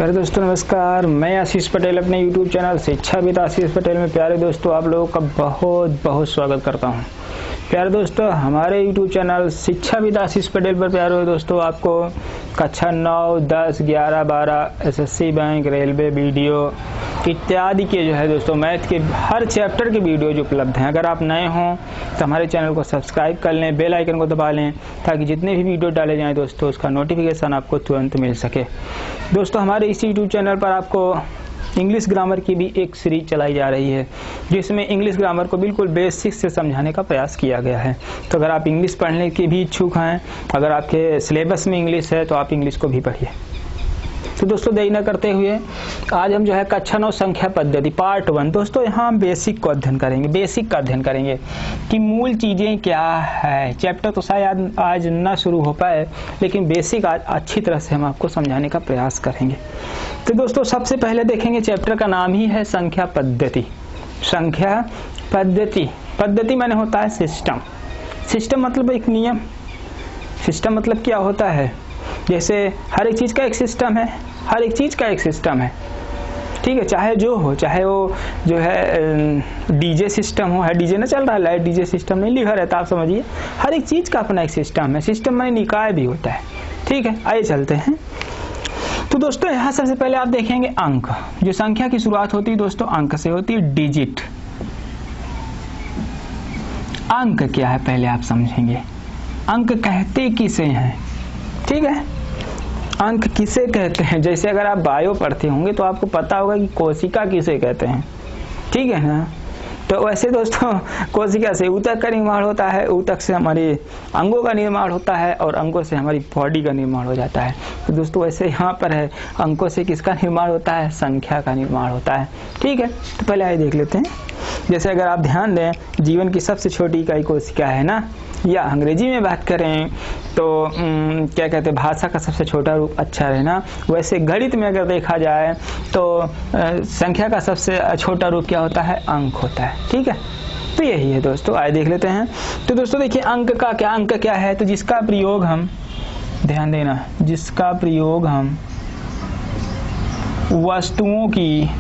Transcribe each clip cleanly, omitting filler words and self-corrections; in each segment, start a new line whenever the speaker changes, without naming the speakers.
प्यारे दोस्तों नमस्कार, मैं आशीष पटेल अपने YouTube चैनल शिक्षा विद आशीष पटेल में प्यारे दोस्तों आप लोगों का बहुत बहुत स्वागत करता हूं। प्यारे दोस्तों हमारे YouTube चैनल शिक्षा विद आशीष पटेल पर प्यारे दोस्तों आपको कक्षा 9, 10, 11, 12 SSC बैंक, रेलवे वीडियो इत्यादि के जो है दोस्तों मैथ के हर चैप्टर के वीडियो जो उपलब्ध हैं। अगर आप नए हों तो हमारे चैनल को सब्सक्राइब कर लें, बेल आइकन को दबा लें ताकि जितने भी वीडियो डाले जाएं दोस्तों उसका नोटिफिकेशन आपको तुरंत मिल सके। दोस्तों हमारे इस YouTube चैनल पर आपको इंग्लिश ग्रामर की भी एक सीरीज चलाई जा रही है जिसमें इंग्लिश ग्रामर को बिल्कुल बेसिक से समझाने का प्रयास किया गया है। तो अगर आप इंग्लिश पढ़ने के भी इच्छुक हैं, अगर आपके सिलेबस में इंग्लिश है तो आप इंग्लिश को भी पढ़िए। तो दोस्तों देरी न करते हुए आज हम जो है कक्षा 9 संख्या पद्धति पार्ट 1 दोस्तों यहाँ हम बेसिक को अध्ययन करेंगे, बेसिक का अध्ययन करेंगे कि मूल चीज़ें क्या है। चैप्टर तो शायद आज ना शुरू हो पाए लेकिन बेसिक आज अच्छी तरह से हम आपको समझाने का प्रयास करेंगे। तो दोस्तों सबसे पहले देखेंगे चैप्टर का नाम ही है संख्या पद्धति। संख्या पद्धति, पद्धति माने होता है सिस्टम। सिस्टम मतलब एक नियम। सिस्टम मतलब क्या होता है, जैसे हर एक चीज़ का एक सिस्टम है, हर एक चीज़ का एक सिस्टम है, ठीक है। चाहे जो हो, चाहे वो जो है डीजे सिस्टम हो, है डीजे ना चल रहा है, लाइट डीजे सिस्टम नहीं लिखा रहता, आप समझिए हर एक चीज़ का अपना एक सिस्टम है। सिस्टम में निकाय भी होता है, ठीक है। आइए चलते हैं। तो दोस्तों यहाँ सबसे पहले आप देखेंगे अंक। जो संख्या की शुरुआत होती है दोस्तों अंक से होती है, डिजिट। अंक क्या है पहले आप समझेंगे। अंक कहते किसे हैं, ठीक है। अंक किसे कहते हैं, जैसे अगर आप बायो पढ़ते होंगे तो आपको पता होगा कि कोशिका किसे कहते हैं, ठीक है ना। तो वैसे दोस्तों कोशिका से ऊतक का निर्माण होता है, ऊतक से हमारे अंगों का निर्माण होता है और अंगों से हमारी बॉडी का निर्माण हो जाता है। तो दोस्तों वैसे यहाँ पर है अंकों से किसका निर्माण होता है, संख्या का निर्माण होता है, ठीक है। तो पहले आइए देख लेते हैं। जैसे अगर आप ध्यान दें जीवन की सबसे छोटी इकाई कोशिका है ना, या अंग्रेजी में बात करें तो क्या कहते हैं भाषा का सबसे छोटा रूप अक्षर है ना। वैसे गणित में अगर देखा जाए तो संख्या का सबसे छोटा रूप क्या होता है, अंक होता है, ठीक है। तो यही है दोस्तों, आइए देख लेते हैं। तो दोस्तों देखिए अंक का क्या, अंक क्या है, तो जिसका प्रयोग हम, ध्यान देना, जिसका प्रयोग हम वस्तुओं की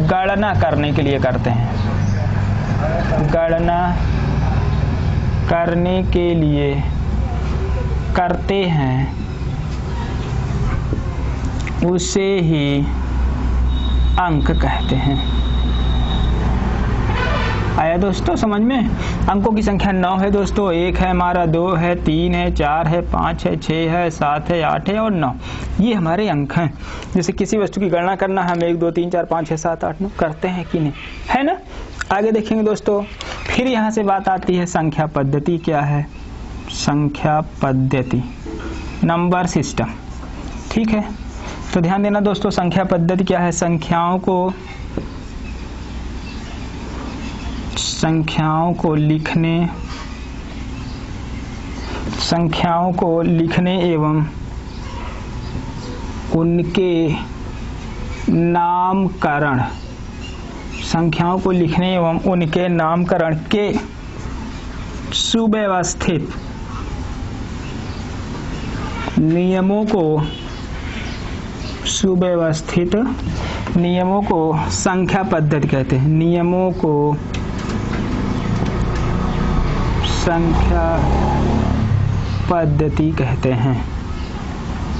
गणना करने के लिए करते हैं, गणना करने के लिए करते हैं, उसे ही अंक कहते हैं। आया दोस्तों समझ में। अंकों की संख्या 9 है दोस्तों, 1 है हमारा, 2 है, 3 है, 4 है, 5 है, 6 है, 7 है, 8 है और 9, ये हमारे अंक हैं। जैसे किसी वस्तु की गणना करना हम 1 2 3 4 5 6 7 8 9 करते हैं कि नहीं, है ना। आगे देखेंगे दोस्तों, फिर यहाँ से बात आती है संख्या पद्धति क्या है। संख्या पद्धति नंबर सिस्टम, ठीक है। तो ध्यान देना दोस्तों संख्या पद्धति क्या है, संख्याओं को लिखने एवं उनके नामकरण, संख्याओं को लिखने एवं उनके नामकरण के सुव्यवस्थित नियमों को संख्या पद्धति कहते हैं। नियमों को संख्या पद्धति कहते हैं।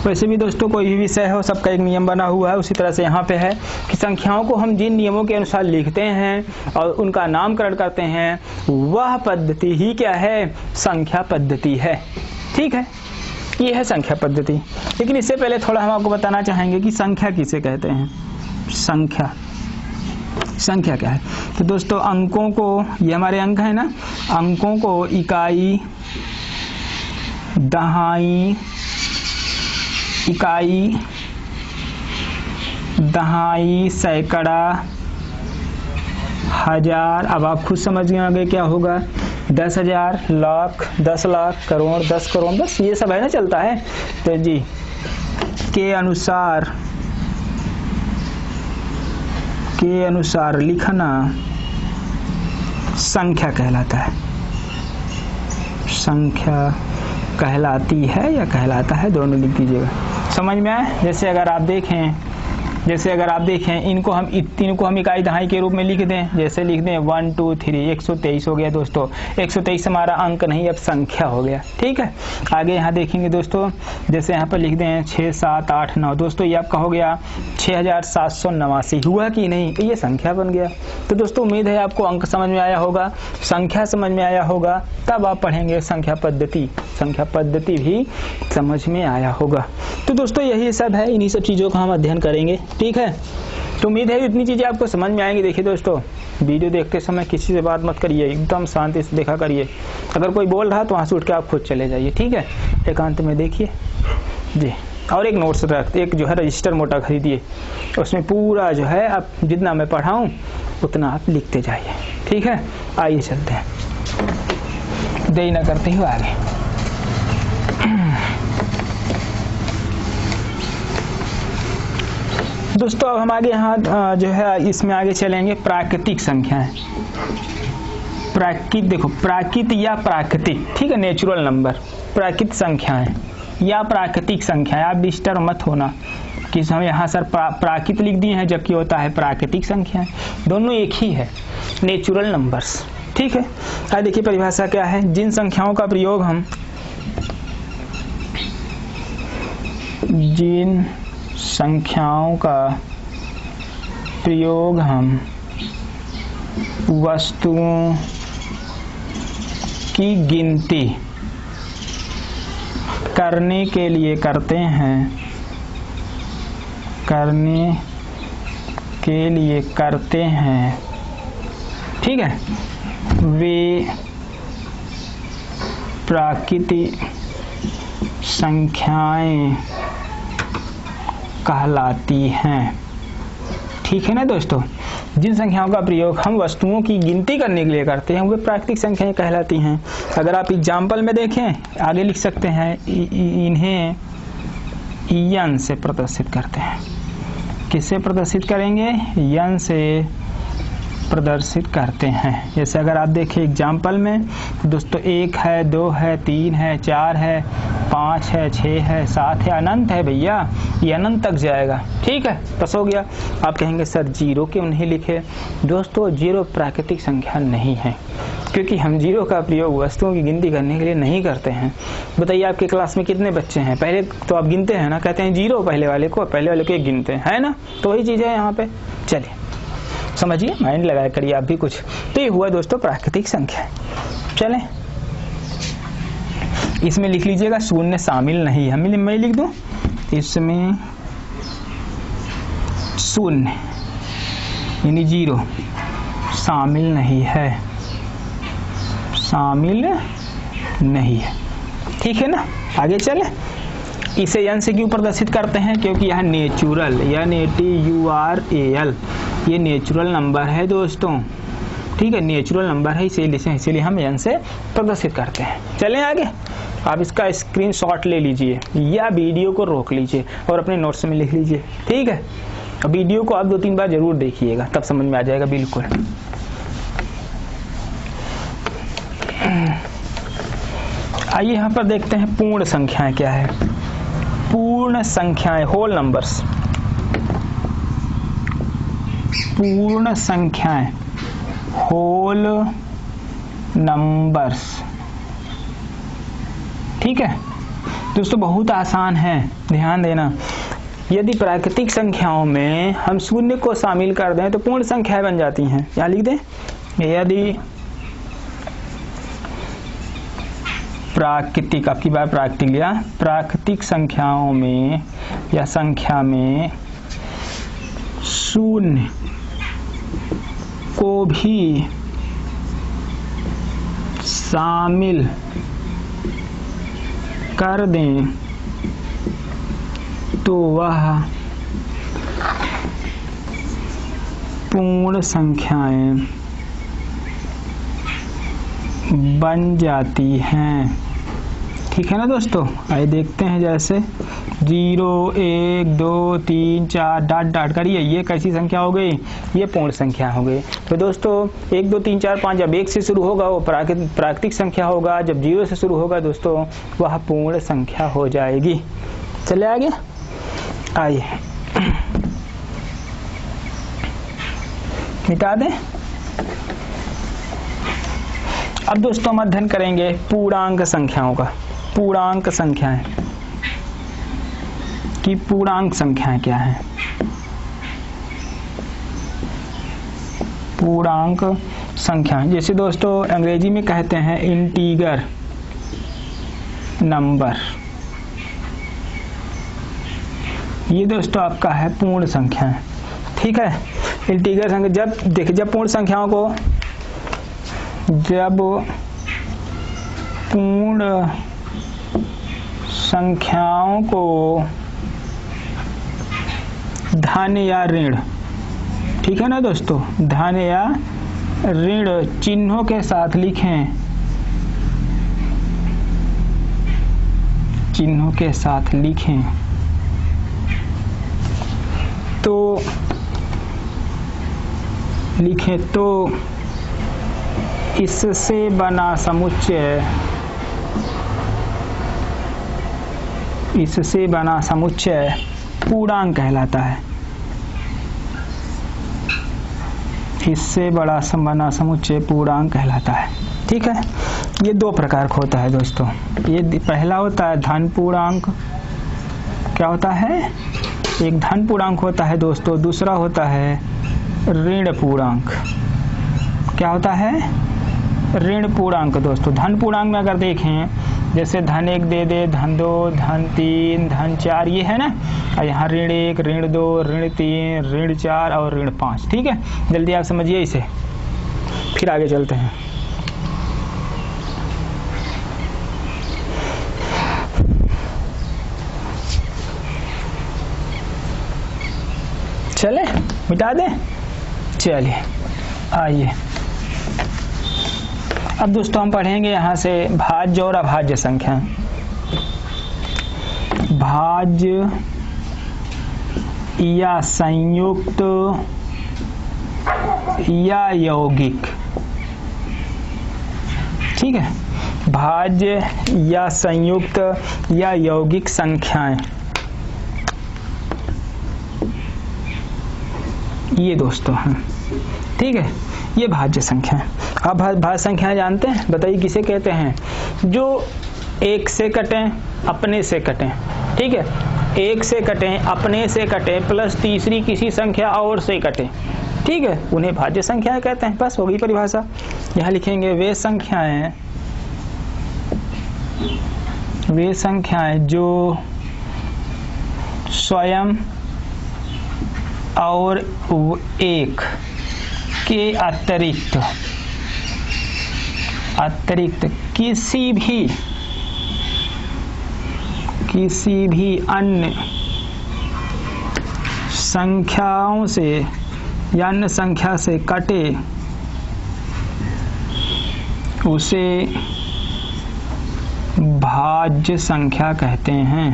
वैसे भी दोस्तों कोई भी विषय हो सबका एक नियम बना हुआ है, उसी तरह से यहाँ पे है कि संख्याओं को हम जिन नियमों के अनुसार लिखते हैं और उनका नामकरण करते हैं वह पद्धति ही क्या है, संख्या पद्धति है, ठीक है। ये है संख्या पद्धति। लेकिन इससे पहले थोड़ा हम आपको बताना चाहेंगे कि संख्या किसे कहते हैं। संख्या क्या है, तो दोस्तों अंकों को, ये हमारे अंक है ना, अंकों को इकाई, दहाई, सैकड़ा, हजार, अब आप खुद समझ गए आगे क्या होगा, 10,000, लाख, 10 लाख, करोड़, 10 करोड़, बस ये सब है ना चलता है। तो जी के अनुसार लिखना संख्या कहलाता है। संख्या कहलाती है या कहलाता है, दोनों लिख दीजिएगा। समझ में आए? जैसे अगर आप देखें इनको हम इकाई दहाई के रूप में लिख दें। जैसे लिख दें 1 2 3 123 हो गया दोस्तों। 123 हमारा अंक नहीं, अब संख्या हो गया। ठीक है, आगे यहाँ देखेंगे दोस्तों, जैसे यहाँ पर लिख दें 6 7 8 9 दोस्तों, ये आपका हो गया 6789 हुआ कि नहीं, तो ये संख्या बन गया। तो दोस्तों उम्मीद है आपको अंक समझ में आया होगा, संख्या समझ में आया होगा, तब आप पढ़ेंगे संख्या पद्धति भी समझ में आया होगा। तो दोस्तों यही सब है, इन्हीं सब चीज़ों का हम अध्ययन करेंगे। ठीक है, तो उम्मीद है इतनी चीज़ें आपको समझ में आएंगी। देखिए दोस्तों, वीडियो देखते समय किसी से बात मत करिए, एकदम शांति से देखा करिए। अगर कोई बोल रहा है तो वहाँ से उठ के आप खुद चले जाइए। ठीक है, एकांत में देखिए जी। और एक नोट्स एक जो है रजिस्टर मोटा खरीदिए, उसमें पूरा जो है आप जितना मैं पढ़ाऊँ उतना आप लिखते जाइए। ठीक है, आइए चलते हैं, देरी न करते हुए आगे। दोस्तों अब हम आगे यहाँ जो है इसमें आगे चलेंगे, प्राकृतिक संख्याएं। देखो प्राकृत या प्राकृतिक, ठीक है, नेचुरल नंबर, प्राकृतिक संख्याएं या प्राकृतिक संख्याएं। आप डिस्टर्ब मत होना कि हम यहाँ सर प्राकृत लिख दिए हैं जबकि होता है प्राकृतिक संख्याएं, दोनों एक ही है, नेचुरल नंबर्स। ठीक है, आइए देखिए परिभाषा क्या है। जिन संख्याओं का प्रयोग हम वस्तुओं की गिनती करने के लिए करते हैं, ठीक है, वे प्राकृतिक संख्याएं कहलाती हैं। ठीक है ना दोस्तों, जिन संख्याओं का प्रयोग हम वस्तुओं की गिनती करने के लिए करते हैं वे प्राकृतिक संख्याएं कहलाती हैं। अगर आप एग्जाम्पल में देखें, आगे लिख सकते हैं, इन्हें यन से प्रदर्शित करते हैं। किससे प्रदर्शित करेंगे? यन से प्रदर्शित करते हैं। जैसे अगर आप देखें एग्जाम्पल में दोस्तों, 1 है, 2 है, 3 है, 4 है, 5 है, 6 है, 7 है, अनंत है भैया, ये अनंत तक जाएगा। ठीक है, बस हो गया। आप कहेंगे सर जीरो क्यों नहीं लिखे? दोस्तों जीरो प्राकृतिक संख्या नहीं है, क्योंकि हम जीरो का प्रयोग वस्तुओं की गिनती करने के लिए नहीं करते हैं। बताइए आपके क्लास में कितने बच्चे हैं? पहले तो आप गिनते हैं ना, कहते हैं जीरो पहले वाले को एक गिनते हैं, है ना? तो वही चीज़ है यहाँ पे। चलिए समझिए, माइंड लगाया करिए आप भी कुछ। तो ये हुआ दोस्तों प्राकृतिक संख्या। चलें, इसमें लिख लीजिएगा शून्य शामिल नहीं है। मैं लिख दूं इसमें शून्य यानी जीरो शामिल नहीं है, शामिल नहीं है। ठीक है ना, आगे चले। इसे यन से क्यों प्रदर्शित करते हैं? क्योंकि यह नेचुरल या NATURAL ये नेचुरल नंबर है दोस्तों। ठीक है, नेचुरल नंबर है, इसीलिए हम यन से प्रदर्शित करते हैं। चलें आगे। आप इसका स्क्रीनशॉट ले लीजिए या वीडियो को रोक लीजिए और अपने नोट्स में लिख लीजिए। ठीक है, वीडियो को आप 2-3 बार जरूर देखिएगा, तब समझ में आ जाएगा बिल्कुल। आइए यहाँ पर देखते हैं पूर्ण संख्याएं क्या है। पूर्ण संख्याएं, होल नंबर्स, पूर्ण संख्याएं, होल नंबर्स। ठीक है दोस्तों, बहुत आसान है, ध्यान देना। यदि प्राकृतिक संख्याओं में हम शून्य को शामिल कर दें तो पूर्ण संख्याएं बन जाती हैं। यहाँ लिख दें, यदि प्राकृतिक, आपकी बार प्राकृतिक लिया, प्राकृतिक संख्याओं में या संख्या में शून्य को भी शामिल कर दें तो वह पूर्ण संख्याएं बन जाती हैं। ठीक है ना दोस्तों, आइए देखते हैं। जैसे 0 1 2 3 4 डॉट करिए, ये कैसी संख्या हो गई? ये पूर्ण संख्या हो गई। तो दोस्तों 1 2 3 4 5 जब 1 से शुरू होगा वो प्राकृतिक संख्या होगा, जब 0 से शुरू होगा दोस्तों वह पूर्ण संख्या हो जाएगी। चले आगे। आइए मिटा दें। अब दोस्तों हम अध्ययन करेंगे पूर्णांक संख्याओं का। पूर्णांक संख्याएं कि पूर्णांक संख्याएं क्या हैं। पूर्णांक संख्याएं जैसे दोस्तों अंग्रेजी में कहते हैं इंटीगर नंबर। ये दोस्तों आपका है पूर्ण संख्याएं, ठीक है। इंटीगर संख्या जब पूर्ण संख्याओं को धन या ऋण, ठीक है ना दोस्तों, धन या ऋण चिन्हों के साथ लिखें, चिन्हों के साथ लिखें तो इससे बना समुच्चय पूर्णांक कहलाता है। इससे बड़ा बना समुच्चय पूर्णांक कहलाता है, ठीक है। ये दो प्रकार का होता है दोस्तों। ये पहला होता है धन पूर्णांक। क्या होता है? एक धन पूर्णांक होता है दोस्तों, दूसरा होता है ऋण पूर्णांक। क्या होता है? ऋण पूर्णांक दोस्तों। धन पूर्णांक में अगर देखें जैसे धन 1 दे दे, धन 2, धन 3, धन 4, ये है ना। और यहाँ ऋण 1, ऋण 2, ऋण 3, ऋण 4 और ऋण 5, ठीक है। जल्दी आप समझिए इसे, फिर आगे चलते हैं। चले मिटा दें, चलिए आइए। अब दोस्तों हम पढ़ेंगे यहाँ से भाज्य और अभाज्य संख्या। भाज्य या संयुक्त या यौगिक, ठीक है। भाज्य या संयुक्त या यौगिक संख्याएं, ये दोस्तों हैं, ठीक है। ये भाज्य संख्या है। आप भाज्य संख्याएं जानते हैं? बताइए किसे कहते हैं? जो एक से कटें, अपने से कटें, ठीक है। एक से कटें, अपने से कटें, प्लस तीसरी किसी संख्या और से कटें, ठीक है, उन्हें भाज्य संख्याएं कहते हैं। बस हो गई परिभाषा। यहाँ लिखेंगे वे संख्याएं जो स्वयं और एक के अतिरिक्त किसी भी अन्य संख्याओं से या अन्य संख्या से कटे, उसे भाज्य संख्या कहते हैं।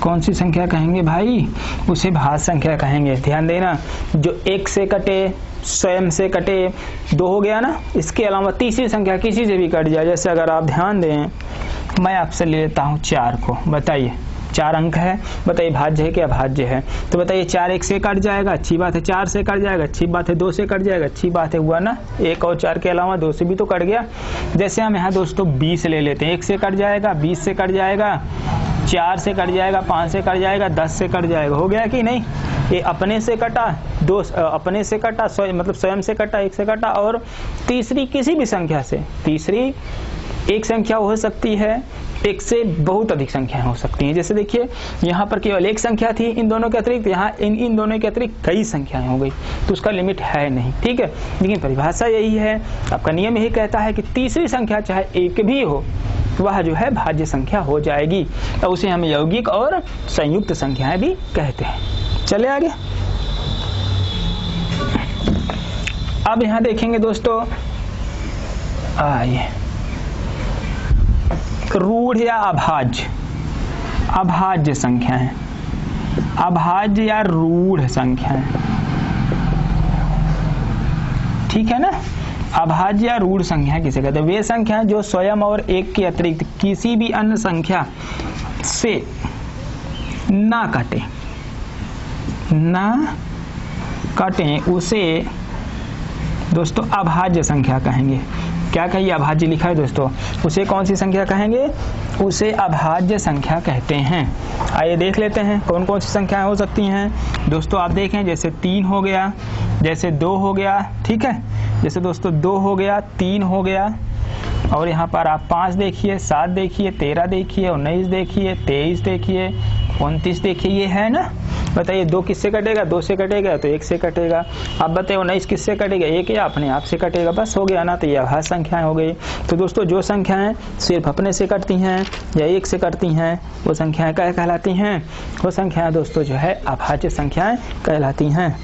कौन सी संख्या कहेंगे भाई? उसे भाज्य संख्या कहेंगे। ध्यान देना, जो एक से कटे, स्वयं से कटे, 2 हो गया ना। इसके अलावा तीसरी संख्या किसी से भी कट जाए, जैसे अगर आप ध्यान दें, मैं आपसे ले लेता हूँ 4 को। बताइए 4 अंक है, बताइए भाज्य है कि अभाज्य है? तो बताइए 4 1 से कट जाएगा, अच्छी बात है। 4 से कट जाएगा, अच्छी बात है। 2 से कट जाएगा, अच्छी बात है। हुआ ना, 1 और 4 के अलावा 2 से भी तो कट गया। जैसे हम यहाँ दोस्तों 20 ले लेते हैं, 1 से कट जाएगा, 20 से कट जाएगा, 4 से कट जाएगा, 5 से कट जाएगा, 10 से कट जाएगा। हो गया कि नहीं? ये अपने से कटा, 2 अपने से कटा, मतलब स्वयं से कटा, 1 से कटा, और तीसरी किसी भी संख्या से। तीसरी एक संख्या हो सकती है, एक से बहुत अधिक संख्याएं हो सकती हैं। जैसे देखिए यहाँ पर केवल एक संख्या थी, इन दोनों के अतिरिक्त यहाँ इन दोनों के अतिरिक्त कई संख्याएं हो गई, तो उसका लिमिट है नहीं, ठीक है। लेकिन परिभाषा यही है, आपका नियम यही कहता है कि तीसरी संख्या चाहे एक भी हो, वह जो है भाज्य संख्या हो जाएगी, तो उसे हम यौगिक और संयुक्त संख्याएं भी कहते हैं। चले आगे। अब यहाँ देखेंगे दोस्तों, आइए, रूढ़ या अभाज्य संख्याएं, अभाज्य या रूढ़ संख्याएं, ठीक है ना। अभाज्य या रूढ़ संख्या किसे कहते हैं? वे संख्याएं जो स्वयं और एक के अतिरिक्त किसी भी अन्य संख्या से ना कटे, ना कटें उसे दोस्तों अभाज्य संख्या कहेंगे। क्या कहिए, अभाज्य लिखा है दोस्तों, उसे कौन सी संख्या कहेंगे, उसे अभाज्य संख्या कहते हैं। आइए देख लेते हैं कौन कौन सी संख्याएं हो सकती हैं। दोस्तों आप देखें, जैसे 3 हो गया, जैसे 2 हो गया, ठीक है, जैसे दोस्तों 2 हो गया, 3 हो गया, और यहाँ पर आप 5 देखिए, 7 देखिए, 13 देखिए, 19 देखिए, 23 देखिए, 29 देखिए, ये है ना। बताइए 2 किससे कटेगा, 2 से कटेगा तो 1 से कटेगा। आप बताइए 19 किससे कटेगा, 1 या अपने आप से कटेगा, बस हो गया ना। तो ये अभाज्य संख्याएं हो गई। तो दोस्तों जो संख्याएं सिर्फ अपने से कटती हैं या 1 से कटती हैं वो संख्याएं क्या कहलाती हैं, वो संख्याएं दोस्तों जो है अभाज्य संख्याएं कहलाती हैं।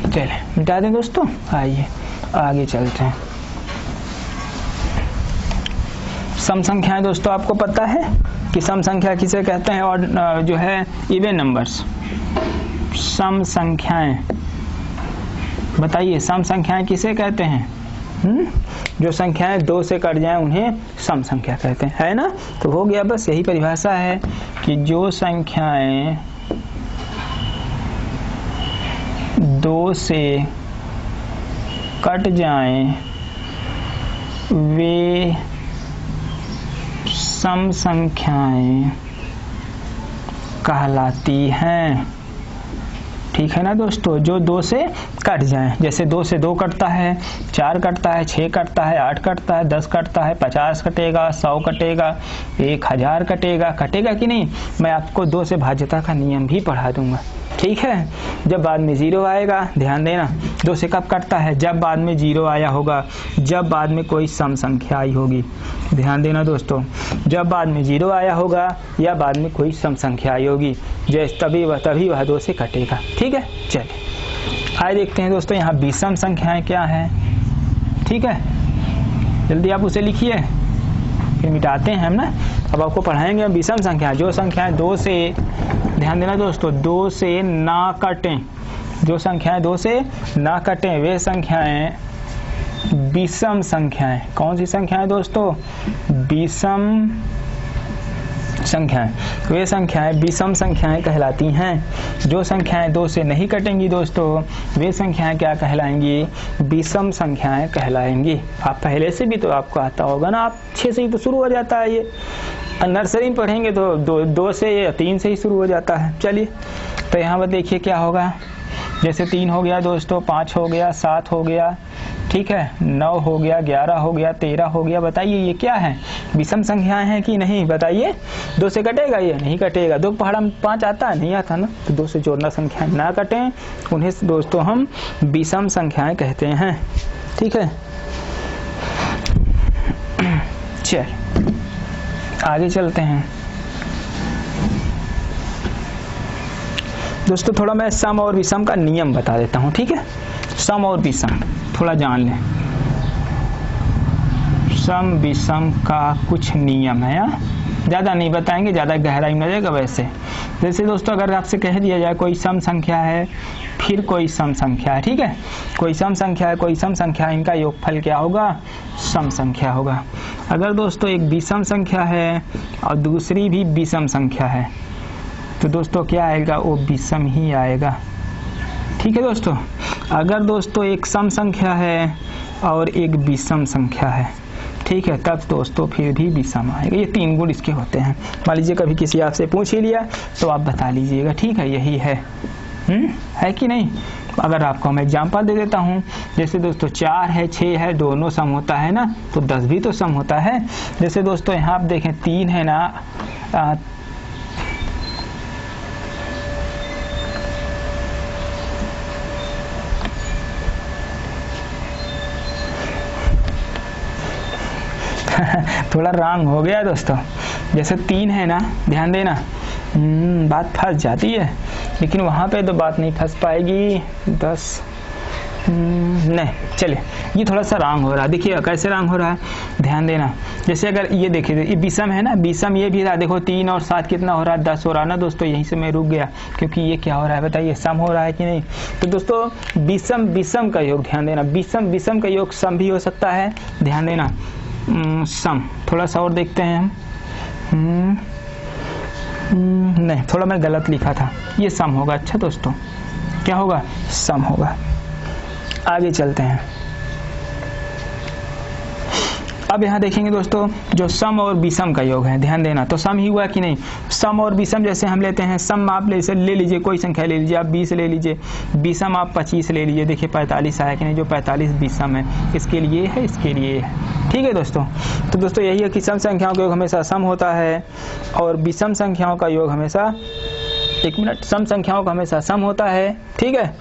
चलिए मिटा दें दोस्तों, आइए आगे चलते हैं। सम संख्याएं दोस्तों आपको पता है कि सम संख्या किसे कहते हैं, और जो है इवन नंबर्स, सम संख्याएं। बताइए सम संख्याएं किसे कहते हैं, जो संख्याएं 2 से कट जाएं उन्हें सम संख्या कहते हैं, है ना। तो हो गया, बस यही परिभाषा है कि जो संख्याएं 2 से कट जाएं वे सम संख्याएं कहलाती हैं। ठीक है ना दोस्तों, जो 2 से कट जाएं, जैसे 2 से 2 कटता है, 4 कटता है, 6 कटता है, 8 कटता है, 10 कटता है, 50 कटेगा, 100 कटेगा, 1000 कटेगा, कटेगा कि नहीं। मैं आपको 2 से भाज्यता का नियम भी पढ़ा दूंगा, ठीक है। जब बाद में 0 आएगा, ध्यान देना, 2 से कब कटता है, जब बाद में 0 आया होगा, जब बाद में कोई सम संख्या आई होगी। ध्यान देना दोस्तों, जब बाद में 0 आया होगा या बाद में कोई सम संख्या आई होगी, जैसे तभी वह 2 से कटेगा, ठीक है। चलिए आइए देखते हैं दोस्तों यहाँ विषम संख्याएं क्या है, ठीक है। जल्दी आप उसे लिखिए, फिर मिटाते हैं हम ना। अब आपको पढ़ाएंगे हम विषम संख्या, जो संख्याएं 2 से, ध्यान देना दोस्तों, 2 से ना कटें, जो संख्याएं 2 से ना कटें वे संख्याएं विषम संख्याएं। कौन सी संख्याएं दोस्तों, विषम संख्याएं, वे संख्याएं विषम संख्याएं कहलाती हैं। जो संख्याएं 2 से नहीं कटेंगी दोस्तों वे संख्याएं क्या कहलाएंगी, विषम संख्याएं कहलाएंगी। आप पहले से भी तो आपको आता होगा ना, आप 6 से ही तो शुरू हो जाता है ये, नर्सरी में पढ़ेंगे तो 2 से या 3 से ही शुरू हो जाता है। चलिए तो यहाँ पर देखिए क्या होगा, जैसे 3 हो गया दोस्तों, 5 हो गया, 7 हो गया, ठीक है, 9 हो गया, 11 हो गया, 13 हो गया। बताइए ये क्या है, विषम संख्याएं हैं कि नहीं, बताइए। 2 से कटेगा, ये नहीं कटेगा। 2 पहाड़ा में 5 आता है, नहीं आता ना। तो 2 से जोड़ना संख्याएं ना कटें उन्हें दोस्तों हम विषम संख्याएं कहते हैं, ठीक है। चल आगे चलते हैं दोस्तों। थोड़ा मैं सम और विषम का नियम बता देता हूँ, ठीक है। सम और विषम थोड़ा जान लें। सम विषम का कुछ नियम है, ज़्यादा नहीं बताएंगे, ज़्यादा गहराई में जाएगा। वैसे जैसे दोस्तों अगर आपसे कह दिया जाए कोई सम संख्या है, फिर कोई सम संख्या है, ठीक है, कोई सम संख्या है, कोई सम संख्या है, इनका योगफल क्या होगा, सम संख्या होगा। अगर दोस्तों एक विषम संख्या है और दूसरी भी विषम संख्या है तो दोस्तों क्या आएगा, वो विषम ही आएगा, ठीक है दोस्तों। अगर दोस्तों एक सम संख्या है और एक विषम संख्या है, ठीक है, तब दोस्तों फिर भी विषम आएगा। ये 3 गुण इसके होते हैं। मान लीजिए कभी किसी आपसे पूछ ही लिया तो आप बता लीजिएगा, ठीक है, यही है कि नहीं। अगर आपको मैं एग्जांपल दे देता हूँ, जैसे दोस्तों 4 है, 6 है, दोनों सम होता है ना, तो 10 भी तो सम होता है। जैसे दोस्तों यहाँ आप देखें 3 है ना, थोड़ा रॉन्ग हो गया दोस्तों। जैसे 3 है ना, ध्यान देना, बात फंस जाती है, लेकिन वहाँ पे तो बात नहीं फंस पाएगी। 10 नहीं, चलिए ये थोड़ा सा रॉन्ग हो रहा है। देखिए कैसे रॉन्ग हो रहा है, ध्यान देना। जैसे अगर ये देखिए, ये विषम है ना, विषम ये भी रहा, देखो 3 और 7 कितना हो रहा है, 10 हो रहा है ना दोस्तों। यहीं से मैं रुक गया क्योंकि ये क्या हो रहा है, बताइए, सम हो रहा है कि नहीं। तो दोस्तों विषम विषम का योग, ध्यान देना, विषम विषम का योग सम भी हो सकता है, ध्यान देना। सम थोड़ा सा और देखते हैं हम। नहीं, थोड़ा मैं गलत लिखा था, ये सम होगा। अच्छा दोस्तों, क्या होगा? सम होगा। आगे चलते हैं। अब यहाँ देखेंगे दोस्तों, जो सम और विषम का योग है, ध्यान देना। तो सम ही हुआ कि नहीं? सम और विषम जैसे हम लेते हैं, सम आप ले लीजिए, कोई संख्या ले लीजिए, आप 20 ले लीजिए, विषम आप 25 ले लीजिए। देखिए 45 आया कि नहीं? जो 45 विषम है, इसके लिए है, इसके लिए है। ठीक है दोस्तों। तो दोस्तों यही है कि सम संख्याओं का योग हमेशा सम होता है और विषम संख्याओं का योग हमेशा, एक मिनट, सम संख्याओं का हमेशा सम होता है। ठीक है।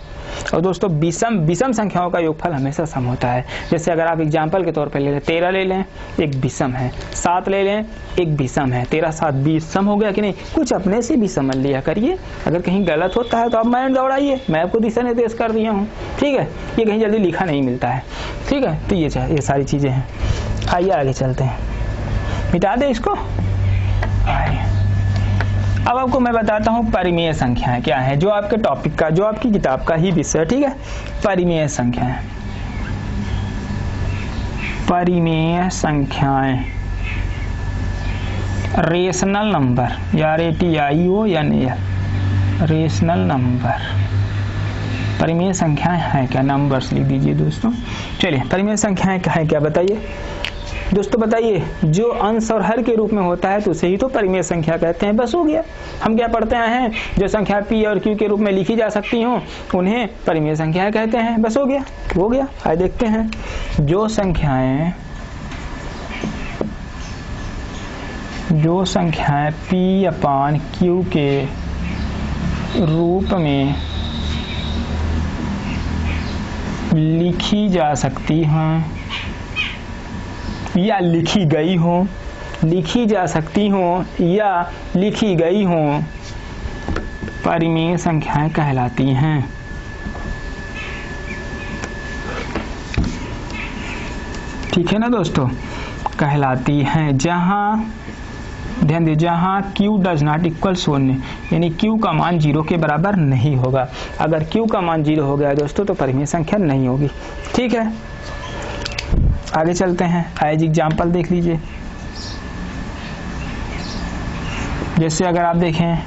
और दोस्तों विषम संख्याओं का योगफल हमेशा सम होता है। जैसे अगर आप एग्जाम्पल के तौर पर ले लें, 13 ले लें, एक विषम है, 7 ले लें, एक विषम है, 13 7 20 सम हो गया कि नहीं? कुछ अपने से भी समझ लिया करिए, अगर कहीं गलत होता है तो आप माइंड दौड़ाइए, मैं आपको दिशा निर्देश कर दिया हूँ। ठीक है, ये कहीं जल्दी लिखा नहीं मिलता है। ठीक है, तो ये सारी चीज़ें हैं। आइए आगे चलते हैं, मिटा दें इसको। आइए अब आपको मैं बताता हूँ परिमेय संख्याएं क्या है, जो आपके टॉपिक का, जो आपकी किताब का ही विषय है। ठीक है, परिमेय संख्याएं। परिमेय संख्याएं, rational number, RATIONAL, rational number. परिमेय संख्याएं हैं क्या? नंबर्स लिख दीजिए दोस्तों। चलिए, परिमेय संख्याएं क्या है, क्या बताइए दोस्तों, बताइए। जो अंश और हर के रूप में होता है तो उसे ही तो परिमेय संख्या कहते हैं। बस हो गया। हम क्या पढ़ते आए हैं? जो संख्या P और Q के रूप में लिखी जा सकती हो उन्हें परिमेय संख्याएं कहते हैं। बस हो गया, हो गया। आइए देखते हैं। जो संख्याएं P/Q के रूप में लिखी जा सकती हैं या लिखी गई हो, लिखी जा सकती हो या लिखी गई हो, परिमेय संख्याएं कहलाती हैं। ठीक है ना दोस्तों, कहलाती हैं। जहां, ध्यान दीजिए, जहां Q डज नॉट इक्वल 0, यानी Q का मान 0 के बराबर नहीं होगा। अगर Q का मान 0 हो गया दोस्तों तो परिमेय संख्या नहीं होगी। ठीक है, आगे चलते हैं। आज एग्जाम्पल देख लीजिए। जैसे अगर आप देखें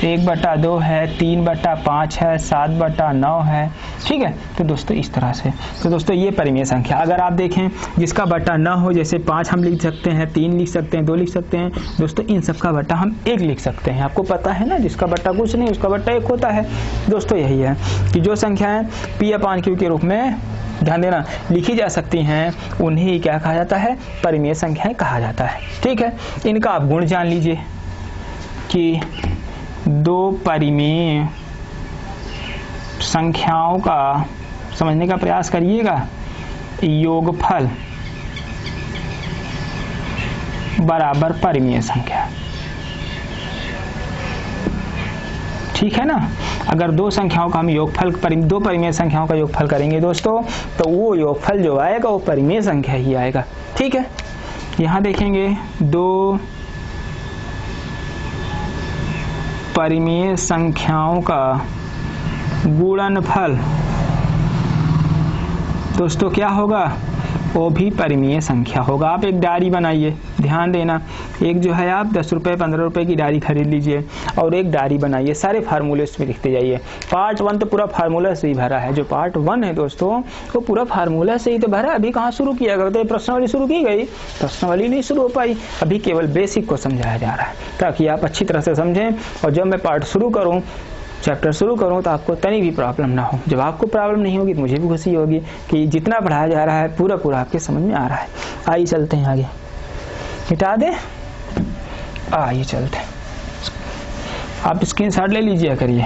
1/2 है, 3/5 है, 7/9 है। ठीक है, तो दोस्तों इस तरह से, तो दोस्तों ये परिमेय संख्या। अगर आप देखें जिसका बटा न हो, जैसे 5 हम लिख सकते हैं, 3 लिख सकते हैं, 2 लिख सकते हैं दोस्तों, इन सब का बटा हम 1 लिख सकते हैं। आपको पता है ना, जिसका बटा कुछ नहीं उसका बटा 1 होता है। दोस्तों यही है कि जो संख्याएं P/Q के रूप में, ध्यान देना, लिखी जा सकती हैं उन्हें क्या कहा जाता है? परिमेय संख्याएं कहा जाता है। ठीक है, इनका आप गुण जान लीजिए कि 2 परिमेय संख्याओं का समझने का प्रयास करिएगा। योगफल बराबर परिमेय संख्या। ठीक है ना। अगर 2 संख्याओं का हम योगफल, 2 परिमेय संख्याओं का योगफल करेंगे दोस्तों, तो वो योगफल जो आएगा वो परिमेय संख्या ही आएगा। ठीक है, यहाँ देखेंगे 2 परिमेय संख्याओं का गुणनफल दोस्तों क्या होगा? वो भी परिमेय संख्या होगा। आप एक डायरी बनाइए, ध्यान देना। एक जो है आप 10 रुपये 15 रुपये की डायरी खरीद लीजिए और एक डायरी बनाइए, सारे फार्मूले उसमें लिखते जाइए। पार्ट 1 तो पूरा फार्मूला से ही भरा है। जो पार्ट 1 है दोस्तों वो पूरा फार्मूला से ही तो भरा है। अभी कहाँ शुरू किया गया? तो प्रश्नावली शुरू की गई, प्रश्नावली नहीं शुरू हो पाई। अभी केवल बेसिक को समझाया जा रहा है ताकि आप अच्छी तरह से समझें। और जब मैं पार्ट शुरू करूँ, चैप्टर शुरू करूं तो आपको तनी भी प्रॉब्लम ना हो। जब आपको प्रॉब्लम नहीं होगी तो मुझे भी खुशी होगी कि जितना पढ़ाया जा रहा है पूरा पूरा आपके समझ में आ रहा है। आइए चलते हैं आगे, मिटा दें। आइए चलते हैं, आप स्क्रीनशॉट ले लीजिए करिए।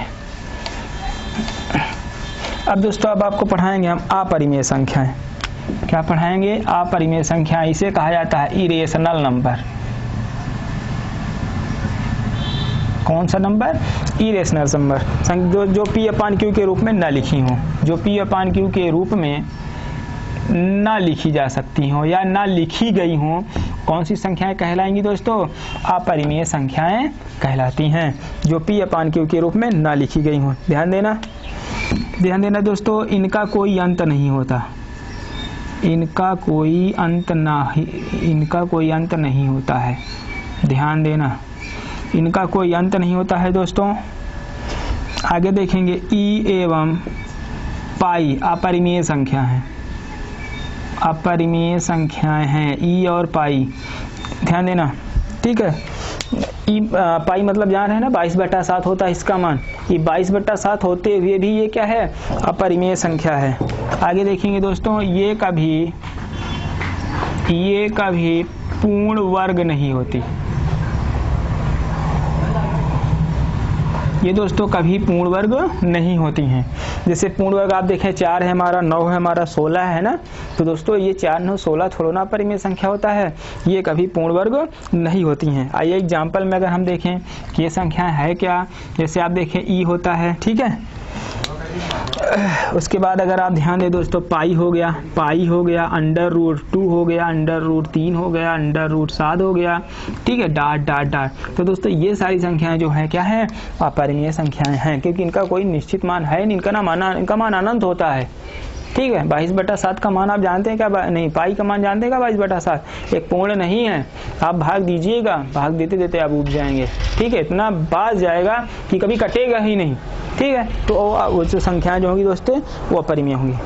अब दोस्तों अब आपको पढ़ाएंगे हम अपरिमेय संख्याएं। क्या पढ़ाएंगे? अपरिमेय संख्याएं। इसे कहा जाता है इरेशनल नंबर। कौन सा नंबर? इरेशनल नंबर, जो P/Q के रूप में न लिखी हो, जो P/Q के रूप में न लिखी जा सकती हो या न लिखी गई हो। कौन सी संख्याएं कहलाएंगी दोस्तों? अपरिमेय संख्याएं कहलाती हैं, जो P/Q के रूप में न लिखी गई हो। ध्यान देना, ध्यान देना दोस्तों, इनका कोई अंत नहीं होता, इनका कोई अंत नहीं होता है। ध्यान देना, इनका कोई अंत नहीं होता है दोस्तों। आगे देखेंगे ई एवं पाई अपरिमेय संख्या है, अपरिमेय संख्याएं हैं ई और पाई, ध्यान देना, ठीक है। ई पाई मतलब जान रहे हैं ना 22/7 होता है इसका मान, ये 22/7 होते हुए भी ये क्या है, अपरिमेय संख्या है। आगे देखेंगे दोस्तों, ये कभी पूर्ण वर्ग नहीं होती, ये दोस्तों कभी पूर्ण वर्ग नहीं होती हैं। जैसे पूर्ण वर्ग आप देखें 4 है हमारा, 9 है हमारा, 16 है ना, तो दोस्तों ये 4, 9, 16 थोड़ा ना परिमेय संख्या होता है, ये कभी पूर्ण वर्ग नहीं होती हैं। आइए एग्जाम्पल में अगर हम देखें कि ये संख्या है क्या, जैसे आप देखें ई होता है, ठीक है। उसके बाद अगर आप ध्यान दें दोस्तों, पाई हो गया, √2 हो गया, √3 हो गया, √7 हो गया, ठीक है, डाट। तो दोस्तों ये सारी संख्याएं जो है क्या है, अपरिमेय संख्याएं हैं, क्योंकि इनका कोई निश्चित मान है नहीं, इनका मान अनंत होता है, ठीक है। 22/7 का मान आप जानते हैं क्या, नहीं, पाई का मान जानते हैं क्या, 22/7 एक पूर्ण नहीं है। आप भाग दीजिएगा, भाग देते देते आप उब जाएंगे, ठीक है, इतना बाज जाएगा कि कभी कटेगा ही नहीं, ठीक है। तो वो जो संख्याएं जो होंगी दोस्तों वो अपरिमेय होंगी।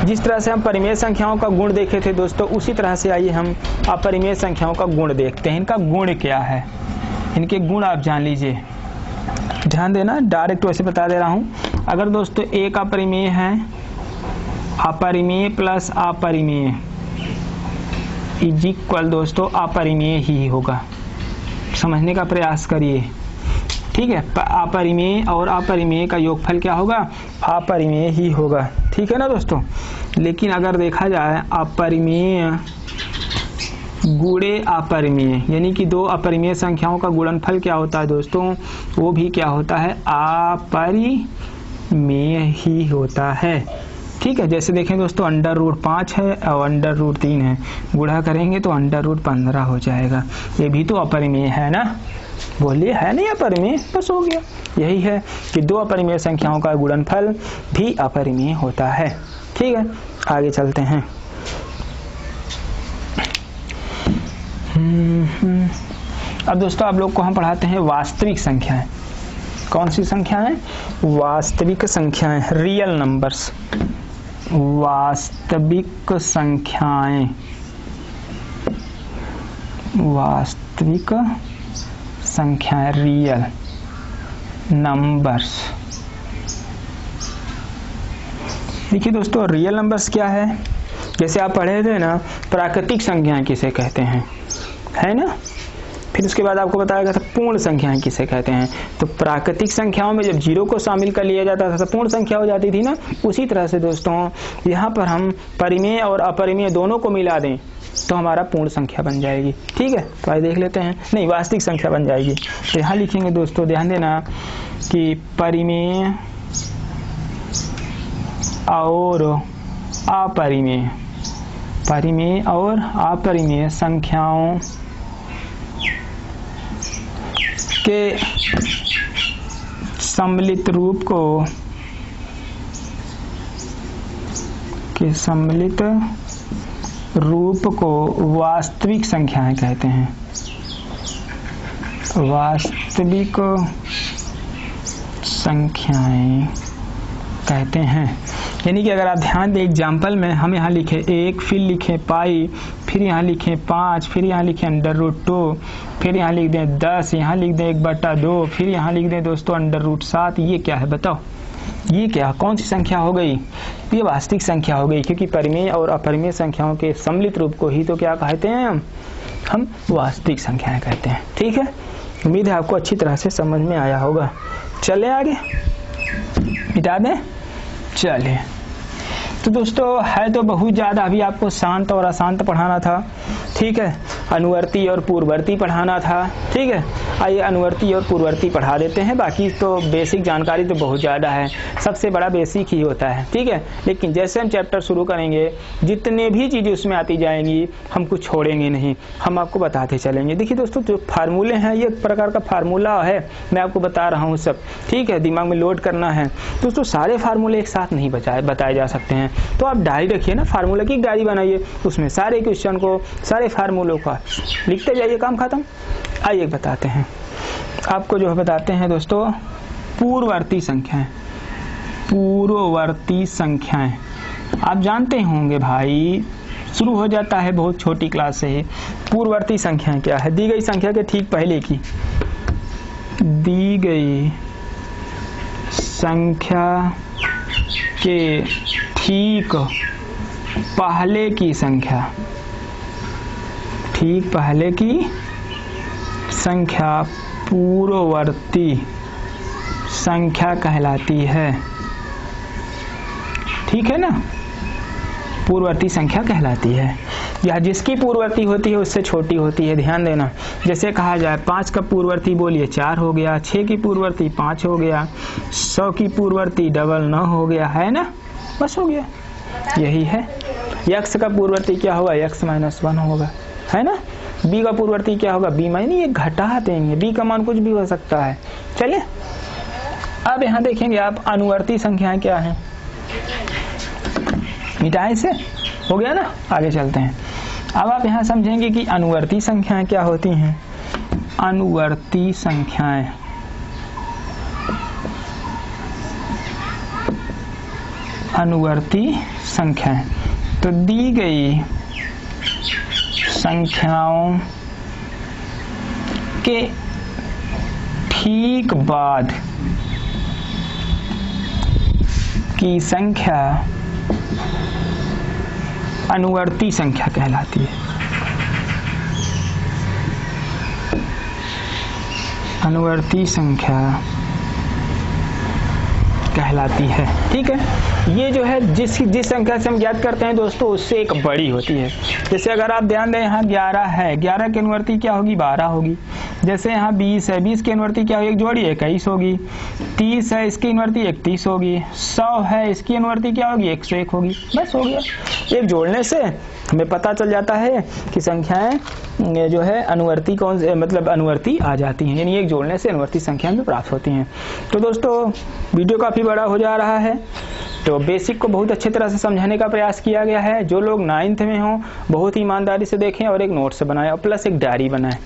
जिस तरह से हम परिमेय संख्याओं का गुण देखे थे दोस्तों, उसी तरह से आइए हम अपरिमेय संख्याओं का गुण देखते हैं। इनका गुण क्या है, इनके गुण आप जान लीजिए, ध्यान देना, डायरेक्ट वैसे बता दे रहा हूं। अगर दोस्तों एक अपरिमेय है, अपरिमेय प्लस अपरिमेय इज इक्वल दोस्तों अपरिमेय ही होगा, समझने का प्रयास करिए, ठीक है। अपरिमेय और अपरिमेय का योगफल क्या होगा, अपरिमेय ही होगा, ठीक है ना दोस्तों। लेकिन अगर देखा जाए अपरिमेय गुणे अपरिमेय, यानी कि दो अपरिमेय संख्याओं का गुणनफल क्या होता है दोस्तों, वो भी क्या होता है, अपरिमेय ही होता है, ठीक है। जैसे देखें दोस्तों, √5 है और √3 है, गुणा करेंगे तो √15 हो जाएगा, ये भी तो अपरिमेय है ना, बोलिए है नहीं अपरिमेय, बस हो गया। यही है कि दो अपरिमेय संख्याओं का गुणनफल भी अपरिमेय होता है, ठीक है। आगे चलते हैं। अब दोस्तों आप लोग को हम पढ़ाते हैं वास्तविक संख्याएं। कौन सी संख्याएं, वास्तविक संख्याएं, रियल नंबर्स, वास्तविक संख्याएं, वास्तविक संख्याएं, रियल नंबर्स। देखिए दोस्तों, रियल नंबर्स क्या है, जैसे आप पढ़े थे ना, प्राकृतिक संख्याएं किसे कहते हैं, है ना। फिर उसके बाद आपको बताया गया था पूर्ण संख्याएं किसे कहते हैं। तो प्राकृतिक संख्याओं में जब 0 को शामिल कर लिया जाता था तो पूर्ण संख्या हो जाती थी ना। उसी तरह से दोस्तों यहाँ पर हम परिमेय और अपरिमेय दोनों को मिला दें तो हमारा पूर्ण संख्या बन जाएगी, ठीक है। तो आइए देख लेते हैं, नहीं, वास्तविक संख्या बन जाएगी। तो यहाँ लिखेंगे दोस्तों, ध्यान देना कि परिमेय और अपरिमेय, परिमेय और अपरिमेय संख्याओं के सम्मिलित रूप को, के सम्मिलित रूप को वास्तविक संख्याएं कहते हैं, वास्तविक संख्याएं कहते हैं। यानी कि अगर आप ध्यान दें एग्जाम्पल में, हम यहाँ लिखे 1, फिर लिखे पाई, फिर यहाँ लिखें 5, फिर यहाँ लिखें √2, फिर यहाँ लिख दें 10, यहाँ लिख दें 1/2, फिर यहाँ लिख दें दोस्तों √7। ये क्या है बताओ, ये क्या, कौन सी संख्या हो गई, ये वास्तविक संख्या हो गई, क्योंकि परिमेय और अपरिमेय संख्याओं के सम्मिलित रूप को ही तो क्या कहते हैं, हम वास्तविक संख्याएं कहते हैं, ठीक है। उम्मीद है आपको अच्छी तरह से समझ में आया होगा। चले आगे, मिटा दें, चलिए। तो दोस्तों है तो बहुत ज़्यादा, अभी आपको शांत और अशांत पढ़ाना था, ठीक है, अनुवर्ती और पूर्ववर्ती पढ़ाना था, ठीक है। आइए अनुवर्ती और पूर्ववर्ती पढ़ा देते हैं। बाकी तो बेसिक जानकारी तो बहुत ज़्यादा है, सबसे बड़ा बेसिक ही होता है, ठीक है। लेकिन जैसे हम चैप्टर शुरू करेंगे, जितने भी चीज़ें उसमें आती जाएंगी हम कुछ छोड़ेंगे नहीं, हम आपको बताते चलेंगे। देखिए दोस्तों, जो फार्मूले हैं ये एक प्रकार का फार्मूला है, मैं आपको बता रहा हूँ सब, ठीक है। दिमाग में लोड करना है दोस्तों, सारे फार्मूले एक साथ नहीं बताए जा सकते हैं। तो आप डायरी रखिए ना, फार्मूला की डायरी बनाइए, उसमें सारे क्वेश्चन को, सारे फार्मूलों का लिखते जाइए, काम खत्म। आइए बताते हैं आपको, जो बताते हैं दोस्तों पूर्ववर्ती संख्याएं। पूर्ववर्ती संख्याएं आप जानते होंगे भाई, शुरू हो जाता है बहुत छोटी क्लास से ही। पूर्ववर्ती संख्याएं क्या है? दी गई संख्या के ठीक पहले की, दी गई संख्या के ठीक पहले की संख्या, ठीक पहले की संख्या पूर्ववर्ती संख्या कहलाती है, ठीक है ना। पूर्ववर्ती संख्या कहलाती है, या जिसकी पूर्ववर्ती होती है उससे छोटी होती है, ध्यान देना। जैसे कहा जाए 5 का पूर्ववर्ती बोलिए 4 हो गया, 6 की पूर्ववर्ती 5 हो गया, 100 की पूर्ववर्ती 9 हो गया, है ना, बस हो गया, यही है। x का पूर्ववर्ती क्या होगा? x - 1 होगा, है ना। b का पूर्ववर्ती क्या होगा? b - ये घटा देंगे, b का मान कुछ भी हो सकता है। चलिए अब यहाँ देखेंगे आप अनुवर्ती संख्याएं क्या है, मिटाए से हो गया ना। आगे चलते हैं, अब आप यहाँ समझेंगे कि अनुवर्ती संख्याएं क्या होती हैं। अनुवर्ती संख्याएं, अनुवर्ती संख्याएं तो दी गई संख्याओं के ठीक बाद की संख्या अनुवर्ती संख्या कहलाती है। अनुवर्ती संख्या कहलाती है, ठीक है। ये जो है जिस संख्या से हम ज्ञात करते हैं दोस्तों, उससे एक बड़ी होती है। जैसे अगर आप ध्यान दें, यहाँ 11 है, 11 की अनुवर्ती क्या होगी? 12 होगी। जैसे यहाँ 20 है, 20 की अनुवर्ती क्या होगी? एक जोड़ी 21 होगी। 30 है, इसकी अनुवर्ती 31 होगी। 100 है, इसकी अनुवर्ती क्या होगी? 101 होगी, बस हो गया। एक जोड़ने से हमें पता चल जाता है कि संख्याएं जो है अनुवर्ती कौन से, मतलब अनुवर्ती आ जाती हैं, यानी एक जोड़ने से अनुवर्ती संख्याएं भी प्राप्त होती हैं। तो दोस्तों वीडियो काफ़ी बड़ा हो जा रहा है, तो बेसिक को बहुत अच्छी तरह से समझाने का प्रयास किया गया है। जो लोग 9th में हों बहुत ईमानदारी से देखें और एक नोट से बनाएं और प्लस एक डायरी बनाएं,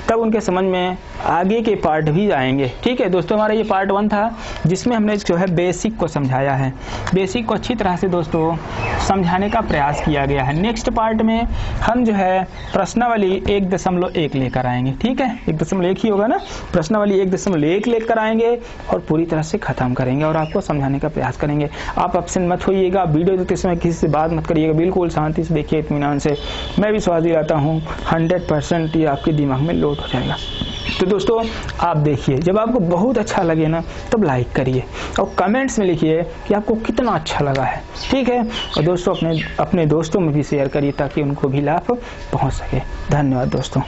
तब उनके समझ में आगे के पार्ट भी आएंगे, ठीक है दोस्तों। हमारा ये पार्ट 1 था जिसमें हमने जो है बेसिक को समझाया है, बेसिक को अच्छी तरह से दोस्तों समझाने का प्रयास किया गया है। नेक्स्ट पार्ट में हम जो है प्रश्नावली 1.1 लेकर आएंगे, ठीक है। 1.1 ही होगा ना, प्रश्नावली 1.1 लेकर आएंगे और पूरी तरह से ख़त्म करेंगे और आपको समझाने का प्रयास करेंगे। आप अपसेंट मत होइएगा, वीडियो देखते समय किसी से बात मत करिएगा, बिल्कुल शांति से देखिए, इत्मीनान से। मैं विश्वास दिलाता हूँ 100% ये आपके दिमाग में लोड हो जाएगा। तो दोस्तों आप देखिए, जब आपको बहुत अच्छा लगे ना तब लाइक करिए और कमेंट्स में लिखिए कि आपको कितना अच्छा लगा है, ठीक है। और दोस्तों अपने दोस्तों में भी शेयर करिए ताकि उनको भी लाभ पहुंच सके। धन्यवाद दोस्तों।